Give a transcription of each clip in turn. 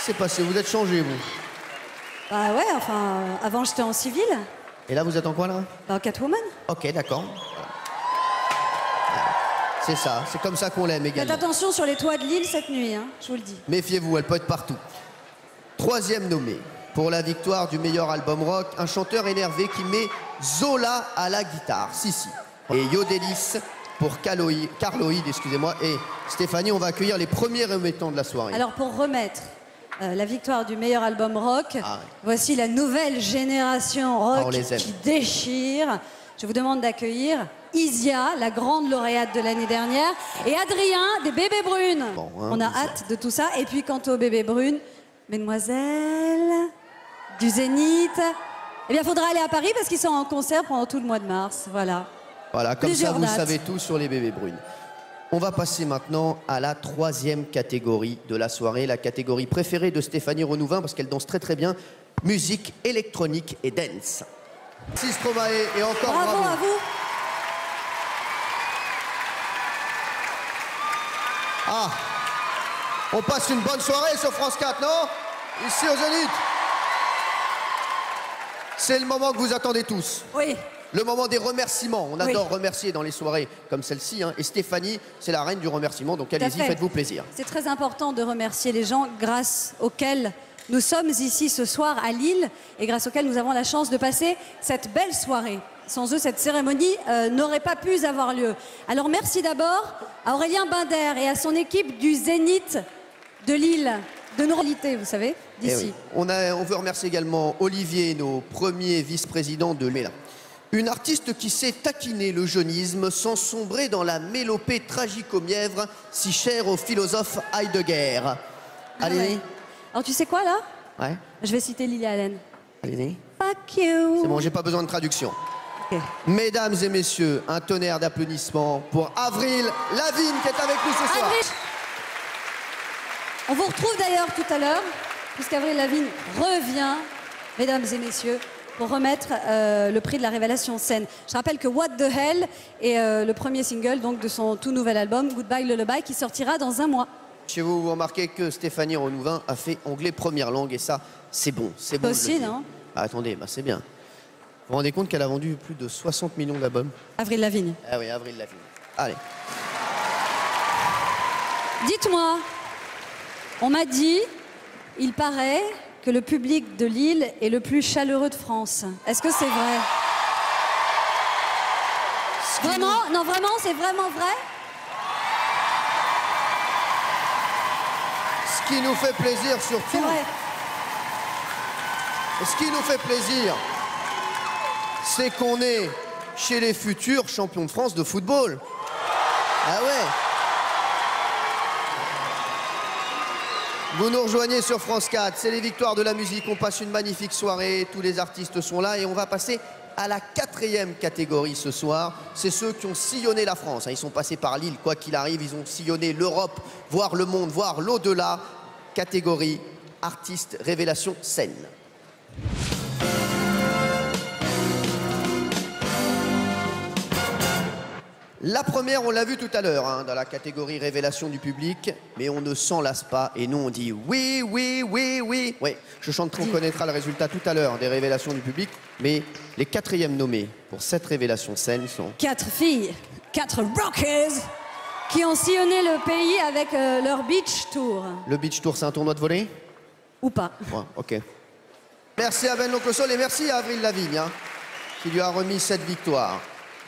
s'est passé? Vous êtes changé, vous? Bah ouais, enfin, avant j'étais en civil. Et là, vous êtes en quoi, là? Bah, en Catwoman. Ok, d'accord. C'est ça, c'est comme ça qu'on l'aime également. Faites attention sur les toits de l'île cette nuit, hein, je vous le dis. Méfiez-vous, elle peut être partout. Troisième nommé, pour la victoire du meilleur album rock, un chanteur énervé qui met Zola à la guitare. Si. Et Yodelis pour Carloïd, excusez-moi. Et Stéphanie, on va accueillir les premiers remettants de la soirée. Alors pour remettre la victoire du meilleur album rock, voici la nouvelle génération rock qui déchire. Je vous demande d'accueillir Isia, la grande lauréate de l'année dernière, et Adrien, des Bébés Brunes. Bon, hein, on a hâte de tout ça. Et puis quant aux Bébés Brunes, Mesdemoiselles, du Zénith, eh bien, il faudra aller à Paris parce qu'ils sont en concert pendant tout le mois de mars. Voilà. Voilà, comme Plusieurs ça, vous dates. savez tout sur les Bébés Brunes. On va passer maintenant à la troisième catégorie de la soirée, la catégorie préférée de Stéphanie Renouvin, parce qu'elle danse très très bien, musique électronique et dance. Merci Stromae, et encore bravo. Bravo à vous. Ah, on passe une bonne soirée sur France 4, non? Ici au Zénith. C'est le moment que vous attendez tous. Oui. Le moment des remerciements. On adore remercier dans les soirées comme celle-ci. Hein. Et Stéphanie, c'est la reine du remerciement, donc allez-y, faites-vous plaisir. C'est très important de remercier les gens grâce auxquels nous sommes ici ce soir à Lille et grâce auxquels nous avons la chance de passer cette belle soirée. Sans eux, cette cérémonie n'aurait pas pu avoir lieu. Alors merci d'abord à Aurélien Binder et à son équipe du Zénith de Lille, de nos réalités, vous savez, d'ici. Oui. On veut remercier également Olivier, nos premiers vice-présidents de Méla. Une artiste qui sait taquiner le jeunisme sans sombrer dans la mélopée tragico-mièvre si chère au philosophe Heidegger. Allez. Ouais. Alors tu sais quoi là? Ouais. Je vais citer Lily Allen. Allez. Fuck you. C'est bon, j'ai pas besoin de traduction. Okay. Mesdames et messieurs, un tonnerre d'applaudissements pour Avril Lavigne qui est avec nous ce soir. Avril. On vous retrouve d'ailleurs tout à l'heure, puisqu'Avril Lavigne revient, mesdames et messieurs, pour remettre le prix de la révélation scène. Je rappelle que What the Hell est le premier single donc, de son tout nouvel album, Goodbye Lullaby, qui sortira dans un mois. Chez vous, vous remarquez que Stéphanie Renouvin a fait anglais première langue, et ça, c'est bon. C'est bon. Aussi, non? Ah, attendez, bah, c'est bien. Vous vous rendez compte qu'elle a vendu plus de 60 millions d'albums? Avril Lavigne. Ah oui, Avril Lavigne. Allez. Dites-moi, on m'a dit, il paraît que le public de Lille est le plus chaleureux de France. Est-ce que c'est vrai? Vraiment? Non, vraiment, c'est vraiment vrai? Ce qui nous fait plaisir surtout... C'est vrai. Ce qui nous fait plaisir, c'est qu'on est chez les futurs champions de France de football. Ah ouais. Vous nous rejoignez sur France 4, c'est les victoires de la musique, on passe une magnifique soirée, tous les artistes sont là et on va passer à la quatrième catégorie ce soir. C'est ceux qui ont sillonné la France, ils sont passés par Lille, quoi qu'il arrive, ils ont sillonné l'Europe, voire le monde, voire l'au-delà. Catégorie artiste révélation scène. La première, on l'a vu tout à l'heure, dans la catégorie révélation du public, mais on ne s'en lasse pas et nous on dit oui, oui, oui, oui. Oui, je chanterai, on connaîtra le résultat tout à l'heure des révélations du public, mais les quatrièmes nommés pour cette révélation scène sont... 4 filles, 4 rockers qui ont sillonné le pays avec leur beach tour. Le beach tour, c'est un tournoi de volley? Ou pas. Ouais, ok. Merci à Ben l'Oncle Soul et merci à Avril Lavigne, qui lui a remis cette victoire.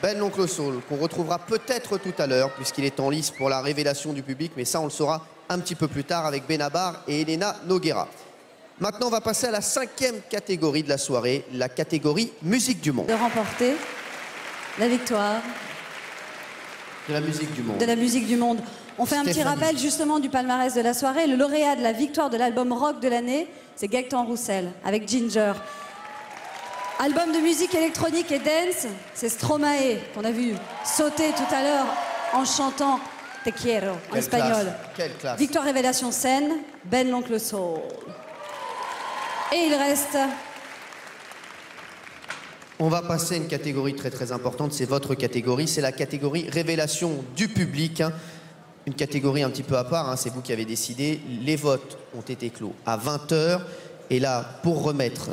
Ben l'Oncle Soul, qu'on retrouvera peut-être tout à l'heure, puisqu'il est en lice pour la révélation du public, mais ça, on le saura un petit peu plus tard avec Benabar et Elena Noguera. Maintenant, on va passer à la cinquième catégorie de la soirée, la catégorie musique du monde. De remporter la victoire de la musique du monde. De la musique du monde. On fait un petit rappel justement du palmarès de la soirée. Le lauréat de la victoire de l'album rock de l'année, c'est Gaëtan Roussel avec Ginger. Album de musique électronique et dance, c'est Stromae qu'on a vu sauter tout à l'heure en chantant Te quiero en espagnol. Quelle classe. Victoire révélation scène, Ben l'Oncle Soul. Et il reste... On va passer à une catégorie très très importante, c'est votre catégorie, c'est la catégorie révélation du public. une catégorie un petit peu à part, hein, c'est vous qui avez décidé. Les votes ont été clos à 20 h. Et là, pour remettre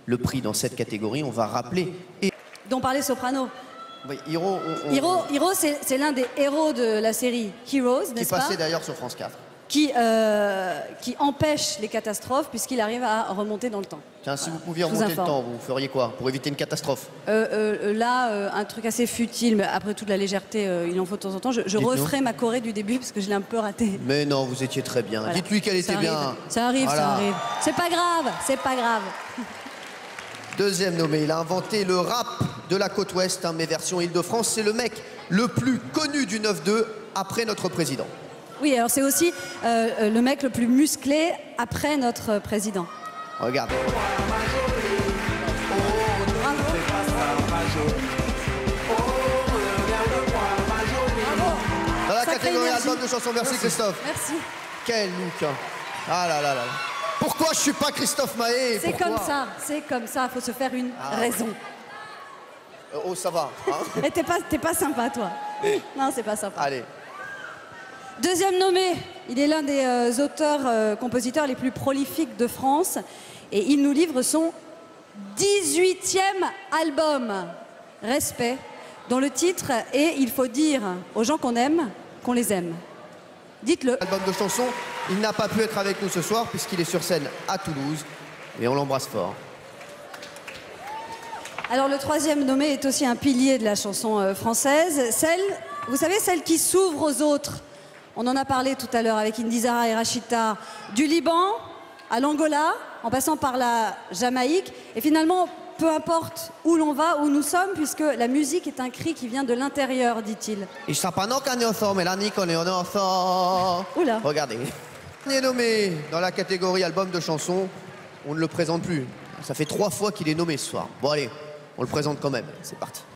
le prix dans cette catégorie, on va rappeler... Dont parlait Soprano. Oui, Hiro, Hiro, c'est l'un des héros de la série Heroes, n'est-ce pas? Qui passait d'ailleurs sur France 4. Qui empêche les catastrophes puisqu'il arrive à remonter dans le temps. Tiens, si vous pouviez remonter le temps, vous feriez quoi pour éviter une catastrophe? Un truc assez futile, mais après toute la légèreté, il en faut de temps en temps. Je referai ma choré du début parce que je l'ai un peu ratée. Mais non, vous étiez très bien. Voilà. Dites-lui qu'elle était bien. Ça arrive, voilà. Ça arrive. C'est pas grave, c'est pas grave. Deuxième nommé, il a inventé le rap de la côte ouest, hein, mais version Île-de-France. C'est le mec le plus connu du 9-2 après notre président. Oui, alors c'est aussi le mec le plus musclé après notre président. Regardez. Dans la catégorie album de chansons, merci Christophe. Merci. Quel look. Ah là là là. Pourquoi je suis pas Christophe Maé? C'est comme ça, il faut se faire une raison. Oh, ça va. Hein. Et t'es pas sympa, toi. Non, c'est pas sympa. Allez. Deuxième nommé, il est l'un des auteurs-compositeurs les plus prolifiques de France et il nous livre son 18e album, Respect, dont le titre est « Il faut dire aux gens qu'on aime, qu'on les aime ». Dites-le. Album de chansons, il n'a pas pu être avec nous ce soir puisqu'il est sur scène à Toulouse et on l'embrasse fort. Alors le troisième nommé est aussi un pilier de la chanson française, vous savez, celle qui s'ouvre aux autres. On en a parlé tout à l'heure avec Indy Zara et Rachita, du Liban à l'Angola, en passant par la Jamaïque. Et finalement, peu importe où l'on va, où nous sommes, puisque la musique est un cri qui vient de l'intérieur, dit-il. Oula. Regardez. Il est nommé dans la catégorie album de chansons. On ne le présente plus. Ça fait 3 fois qu'il est nommé ce soir. Bon allez, on le présente quand même. C'est parti.